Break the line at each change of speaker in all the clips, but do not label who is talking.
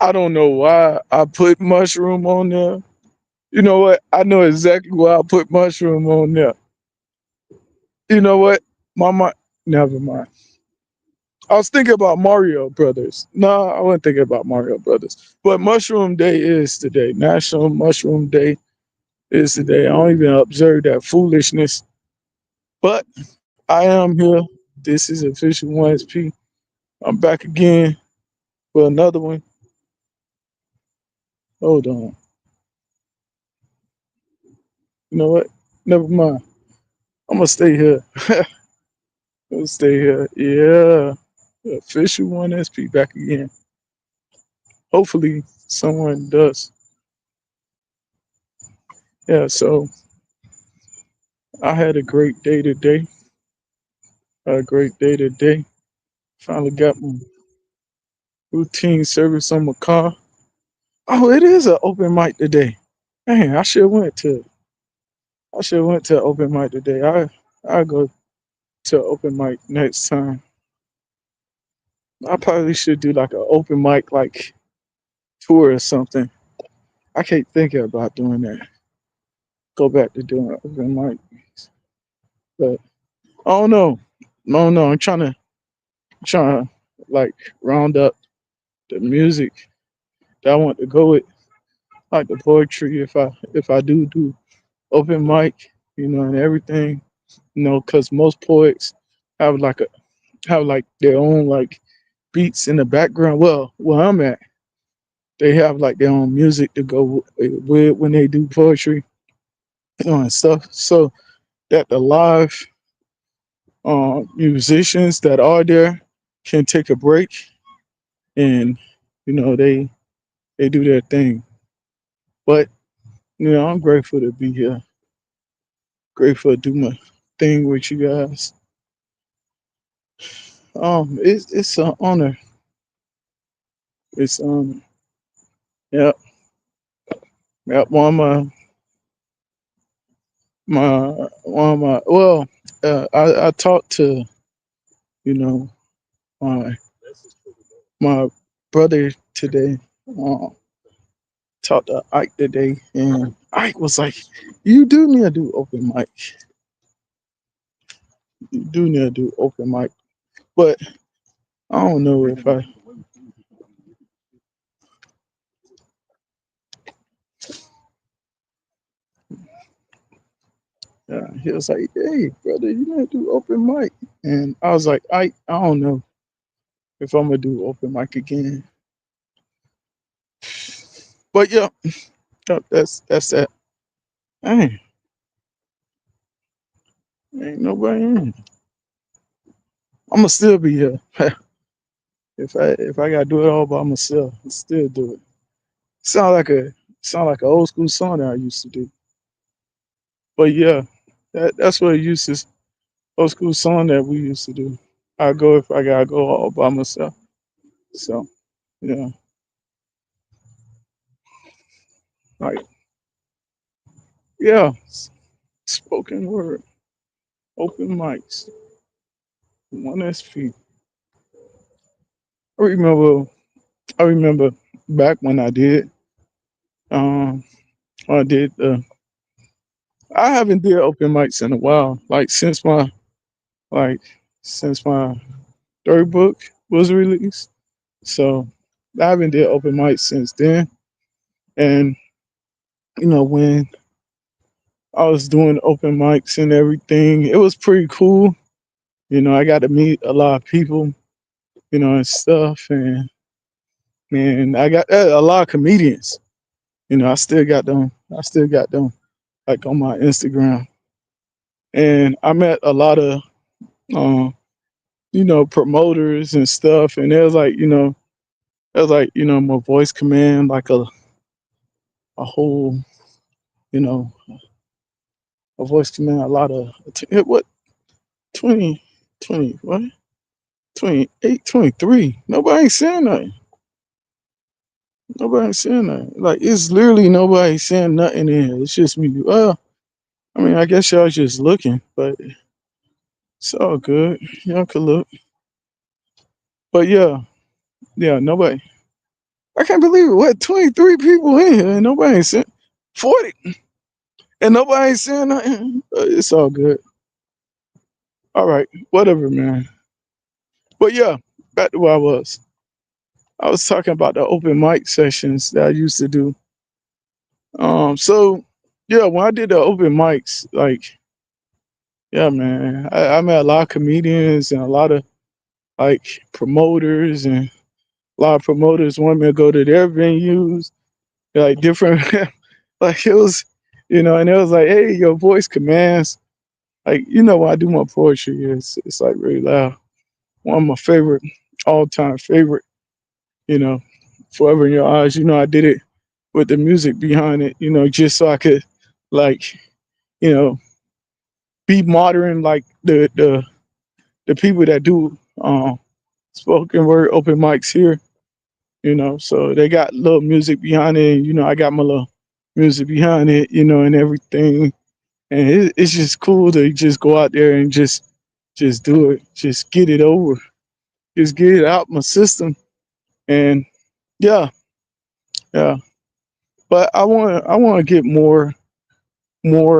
I don't know why I put mushroom on there. You know what? I know exactly why I put mushroom on there. You know what? Mama, never mind. I was thinking about Mario Brothers. No, I wasn't thinking about Mario Brothers. But Mushroom Day is today. National Mushroom Day is today. I don't even observe that foolishness. But I am here. This is official 1SP. I'm back again for another one. Hold on. You know what? Never mind. I'm gonna stay here. I'm gonna stay here. Yeah. Official 1SP back again. Hopefully someone does. Yeah, so I had a great day today. A great day today. Finally got my routine service on my car. Oh, it is an open mic today. Man, I should went to open mic today. I go to open mic next time. I probably should do like an open mic like tour or something. I can't think about doing that. Go back to doing open mic. But I don't know. I don't know. I'm trying to like round up the music that I want to go with, like the poetry. If I do open mic, and everything, because most poets have like a have like their own like beats in the background. Well, where I'm at, they have like their own music to go with when they do poetry, and stuff. So that the live musicians that are there can take a break and they do their thing. But I'm grateful to be here. Grateful to do my thing with you guys. It's an honor. It's yeah, yeah. One of my well, I talked to you know my my brother today. Uh, Talked to Ike today, and Ike was like, "You do need to do open mic. You do need to do open mic." But I don't know if I. He was like, "Hey, brother, you need to do open mic," and I was like, I don't know if I'm gonna do open mic again. But yeah, that's that. Hey, ain't nobody in. I'm gonna still be here. If I gotta do it all by myself, I'll still do it. Sound like a sound like an old school song that I used to do. But yeah, that's what it used to old school song that we used to do. I go if I gotta go all by myself. So yeah, like yeah, spoken word, open mics, 1SP. I remember I remember back when um I did I haven't did open mics in a while. Like since my third book was released. So I haven't did open mics since then. And when I was doing open mics and everything, it was pretty cool. I got to meet a lot of people, and stuff. And I got a lot of comedians. I still got them. I still got them like on my Instagram. And I met a lot of um, promoters and stuff. And it was like, my voice command like a whole, you know, a voice command a lot of what 20 20 what 28 23. Nobody ain't saying nothing. Nobody ain't saying nothing. Like it's literally nobody saying nothing in here. It's just me. Well, I mean, I guess y'all just looking, but it's all good. Y'all could look. But yeah, yeah, nobody. I can't believe it. What, 23 people in here and nobody ain't saying 40 and nobody ain't saying nothing. It's all good. All right, whatever, man. But yeah, back to where I was. I was talking about the open mic sessions that I used to do. So yeah, when I did the open mics, like, yeah, man, I met a lot of comedians and a lot of like promoters, and a lot of promoters wanted me to go to their venues, like different, like it was, and it was like, hey, your voice commands, like, when I do my poetry, it's like really loud. One of my favorite, all time favorite, you know, forever in your eyes. I did it with the music behind it, just so I could, like, you know, be modern, like the people that do spoken word open mics here. So they got little music behind it. And, I got my little music behind it, and everything. And it's just cool to just go out there and just do it, just get it over, just get it out my system. And yeah, yeah. But I want to get more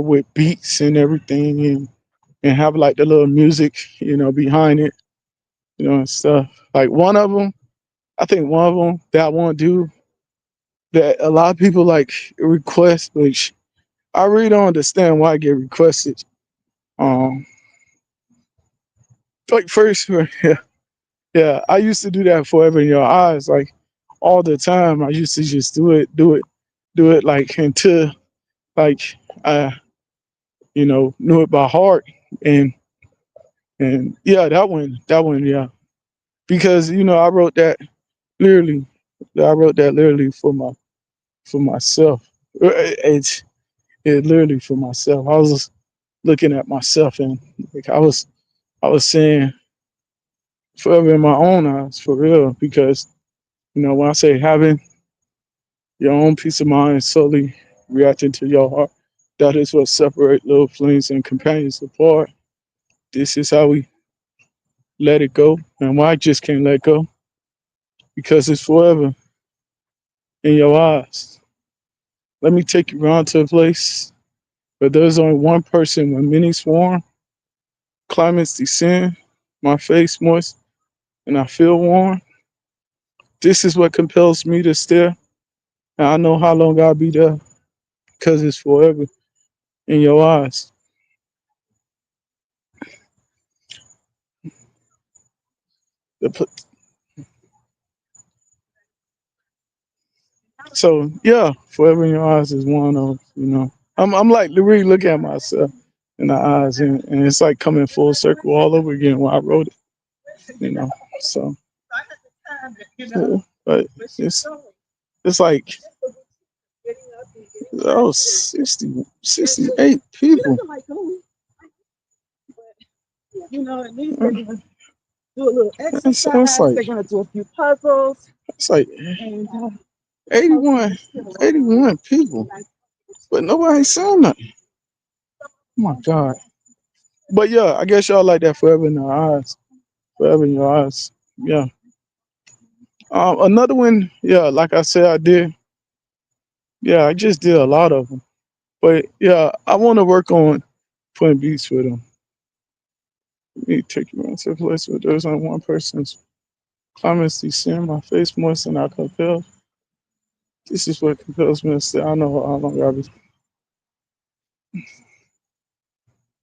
with beats and everything, and have like the little music, behind it, and stuff. Like one of them, I think one of them that I want to do that a lot of people like request, which I really don't understand why I get requested. Um, like first, yeah, yeah, I used to do that forever in your eyes, like all the time. I used to just do it, like until like I, knew it by heart, and yeah, that one, yeah, because I wrote that literally, I wrote that literally for myself. It's literally for myself. I was just looking at myself, and like I was saying forever in my own eyes, for real, because when I say having your own peace of mind solely reacting to your heart, that is what separates little flames and companions apart. This is how we let it go, and why I just can't let go, because it's forever in your eyes. Let me take you round to a place where there's only one person when many swarm. Climates descend, my face moist, and I feel warm. This is what compels me to stare. And I know how long I'll be there, because it's forever in your eyes. The So yeah, forever in your eyes is one of, I'm like really looking at myself in the eyes, and it's like coming full circle all over again when I wrote it, you know. So yeah, but it's like, oh, 60, 68 people. It's like 81, 81 people, but nobody saying nothing. Oh my God. But yeah, I guess y'all like that forever in our eyes. Forever in your eyes. Yeah. Another one, yeah, like I said, I did. Yeah, I just did a lot of them. But yeah, I want to work on putting beats with them. Let me take you into a place where there's only one person's comments descend, my face moist, and I compel. This is what compels me to say, I know how long I'll be.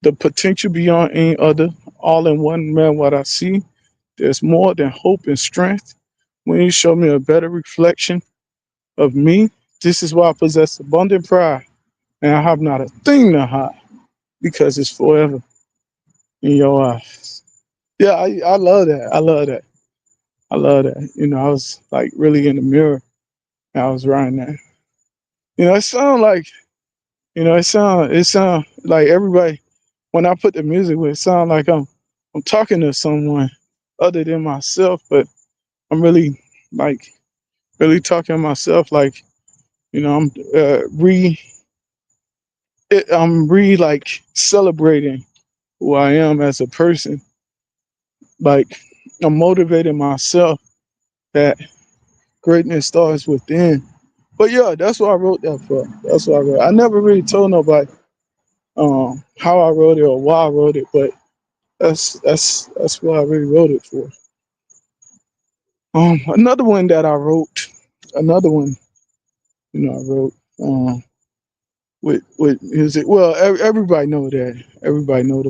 The potential beyond any other, all in one man, what I see. There's more than hope and strength. When you show me a better reflection of me, this is why I possess abundant pride, and I have not a thing to hide, because it's forever in your eyes. Yeah, I love that. I love that. I love that. I was like really in the mirror and I was writing that. It sound like, it sound like everybody, when I put the music with, it sound like I'm talking to someone other than myself, but I'm really like really talking to myself, like, I'm I'm like celebrating who I am as a person. Like, I'm motivating myself that Greatness starts within. But yeah, that's what I wrote that for. That's what I wrote. I never really told nobody how I wrote it or why I wrote it, but that's what I really wrote it for. Another one that I wrote, another one, I wrote with music. Well, everybody know that. Everybody know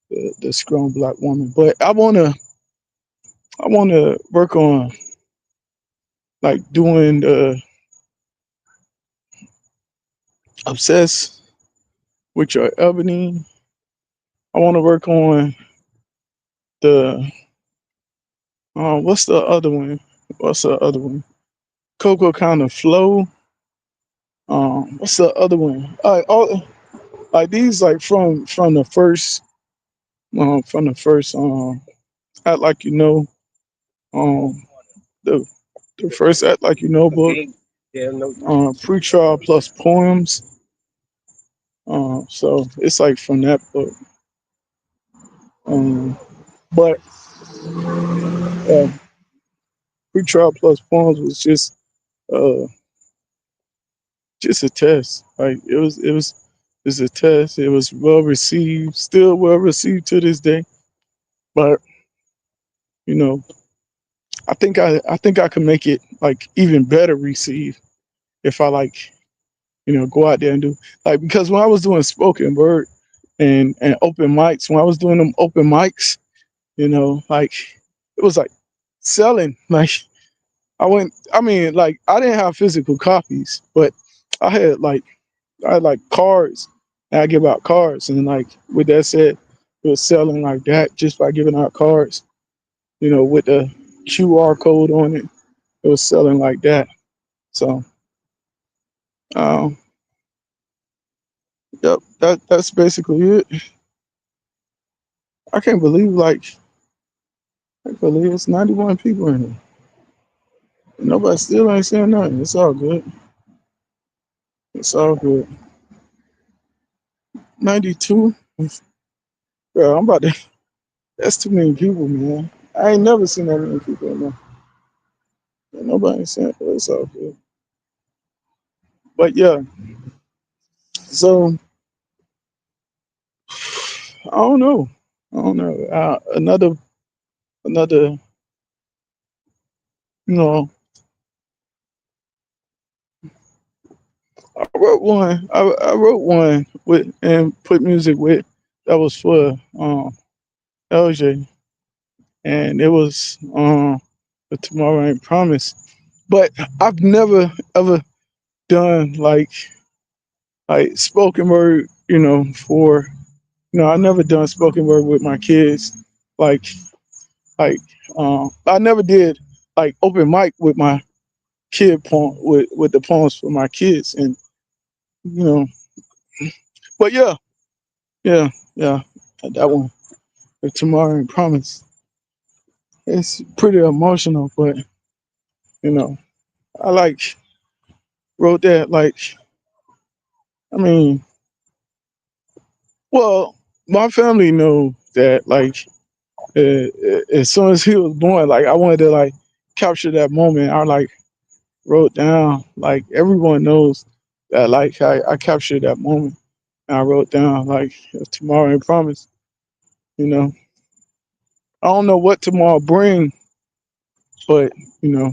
the strong black woman, but I wanna work on like doing the obsessed with your ebony. I want to work on the what's the other one? What's the other one? Coco kind of flow. What's the other one? All like these like from the first act like you know um the the first act like you know book pre-trial plus poems. So it's like from that book. Um, but uh, pre-trial plus poems was uh just a test. Like it's a test. It was well received, still well received to this day. But you know, I think I can make it like even better received if I like go out there and do like because when I was doing spoken word and open mics, when I was doing them open mics, like it was like selling. Like I mean, like I didn't have physical copies, but I had like I had like cards, and I give out cards, and like with that said, it was selling like that just by giving out cards, with the QR code on it. It was selling like that. So, um, yep, that's basically it. I can't believe I can't believe it's 91 people in here. Nobody still ain't saying nothing. It's all good. It's all good. 92. Bro, I'm about to. That's too many people, man. I ain't never seen that many people in there. Nobody ain't saying, but it's all good. But yeah, so I don't know. I don't know. Another, you know, I wrote one with and put music with that was for LJ, and it was for Tomorrow Ain't Promise. But I've never ever done like spoken word, for I never done spoken word with my kids. Like like I never did like open mic with my kid poem with the poems for my kids and you know but yeah yeah that one tomorrow and promise it's pretty emotional but you know I like wrote that like I mean well my family know that like as soon as he was born like I wanted to like capture that moment I like wrote down like everyone knows that like I captured that moment and I wrote down like tomorrow and promise you know I don't know what tomorrow bring, but you know,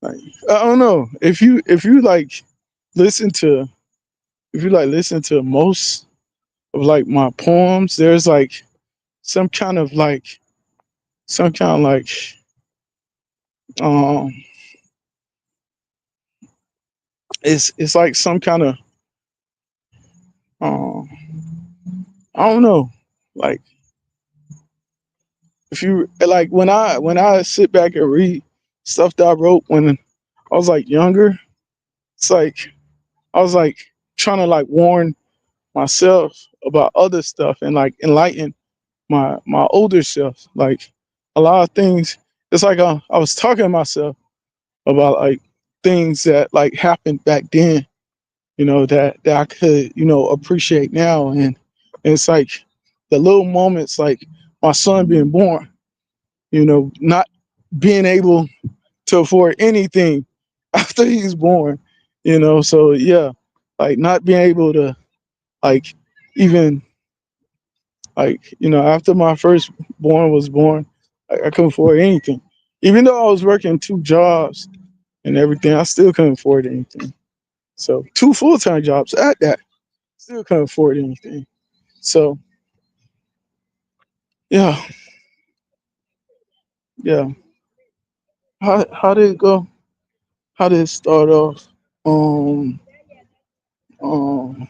like, I don't know if you like listen to if you like listen to most of like my poems. There's like some kind of like some kind of like um it's like some kind of um I don't know like if you like when I sit back and read stuff that I wrote when I was like younger, it's like I was like trying to like warn myself about other stuff and like enlighten my older self. Like a lot of things, it's like I was talking to myself about like things that like happened back then. That I could appreciate now, and it's like the little moments like my son being born. Not being able to afford anything after he's born, you know. So yeah, like not being able to like even like after my first born was born, I couldn't afford anything. Even though I was working two jobs and everything, I still couldn't afford anything. So two full-time jobs at that, still couldn't afford anything. So yeah, yeah. How did it go? How did it start off? Um, um,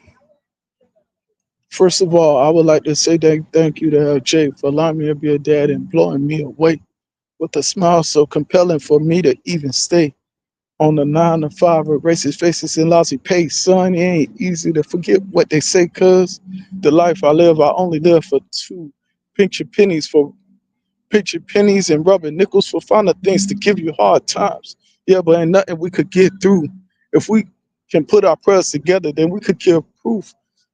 First of all, I would like to say thank you to Jay for allowing me to be a dad and blowing me away with a smile so compelling for me to even stay on the 9 to 5 with racist faces and lousy pay. Son, it ain't easy to forget what they say, cuz the life I live, I only live for two picture pennies for picture pennies and rubber nickels for finer things to give you hard times. Yeah, but ain't nothing we could get through. If we can put our prayers together, then we could give proof.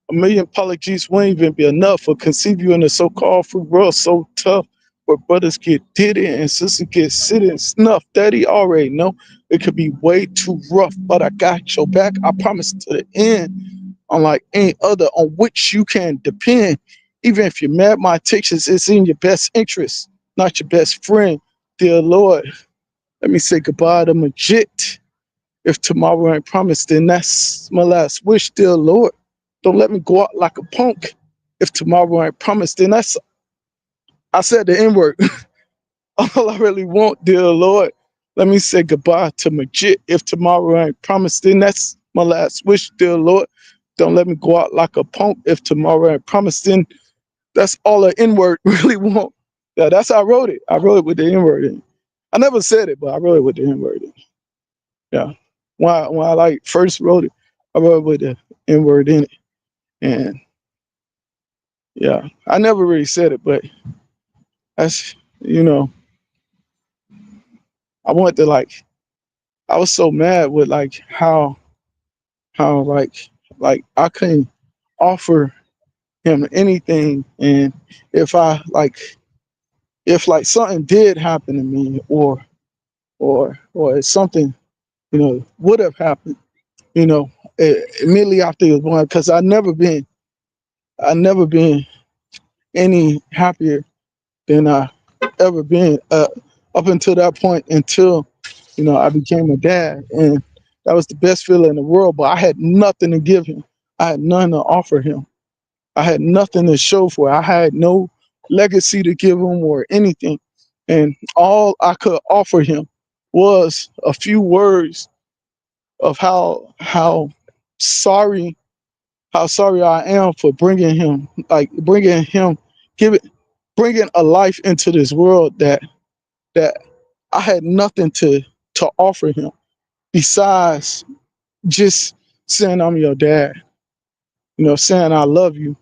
A million apologies won't even be enough for conceive you in a so-called free world so tough where brothers get did it and sisters get sit and snuff. Daddy already know it could be way too rough, but I got your back. I promise to the end unlike any other on which you can depend. Even if you're mad, my intentions is in your best interest, not your best friend. Dear Lord, let me say goodbye to Majid. If tomorrow ain't promised, then that's my last wish, dear Lord. Don't let me go out like a punk. If tomorrow ain't promised, then that's I said the N-word. All I really want, dear Lord. Let me say goodbye to Majid. If tomorrow ain't promised, then that's my last wish, dear Lord. Don't let me go out like a punk. If tomorrow ain't promised, then that's all the N-word really want. Yeah, that's how I wrote it. I wrote it with the N-word in it. I never said it, but I wrote it with the N-word in it. Yeah. When I like first wrote it, I wrote it with the N-word in it. And yeah, I never really said it, but that's I wanted to like I was so mad with like how like I couldn't offer him anything, and if I like if like something did happen to me or if something would have happened immediately after he was born, because I never been any happier than I ever been up until that point, until I became a dad, and that was the best feeling in the world. But I had nothing to give him. I had none to offer him. I had nothing to show for it. I had no legacy to give him or anything. And all I could offer him was a few words of sorry how sorry I am for bringing him giving bringing a life into this world that I had nothing to offer him besides just saying I'm your dad, saying I love you,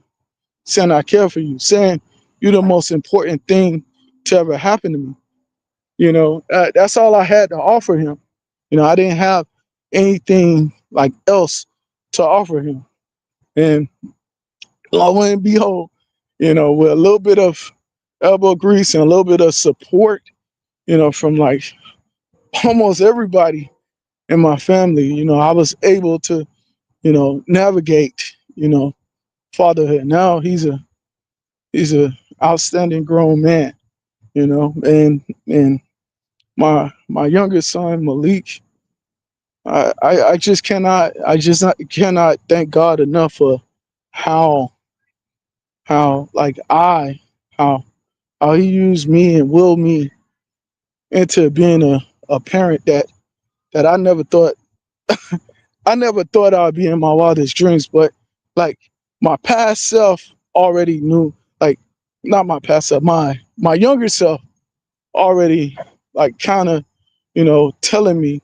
saying I care for you, saying you're the most important thing to ever happen to me. That's all I had to offer him. I didn't have anything like else to offer him. And lo and behold, with a little bit of elbow grease and a little bit of support, from like almost everybody in my family, I was able to, navigate, fatherhood. Now he's a outstanding grown man, and my youngest son Malik, I just cannot thank God enough for how how like I how how he used me and willed me into being a parent that I never thought I'd be in my wildest dreams. But like my past self already knew, like not my past self, my younger self already like kind of telling me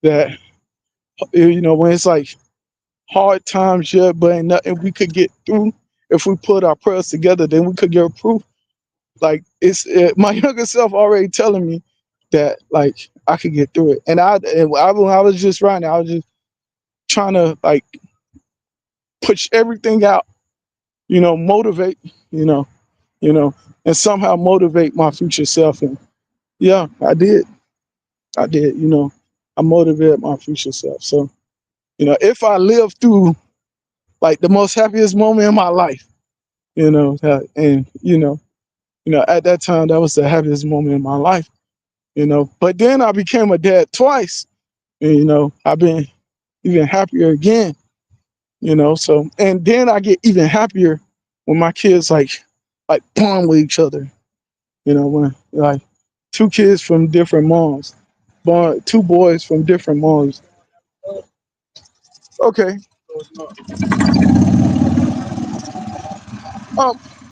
that when it's like hard times, yeah, but ain't nothing we could get through if we put our prayers together, then we could get proof. Like my younger self already telling me that like I could get through it. When I was just writing, I was just trying to like push everything out, motivate, you know, you know, and somehow motivate my future self. And yeah, I did. I did, I motivated my future self. So, if I live through like the most happiest moment in my life, and at that time that was the happiest moment in my life, But then I became a dad twice, and I've been even happier again, So and then I get even happier when my kids like bond with each other, when like two kids from different moms, born two boys from different moms. Okay. Um,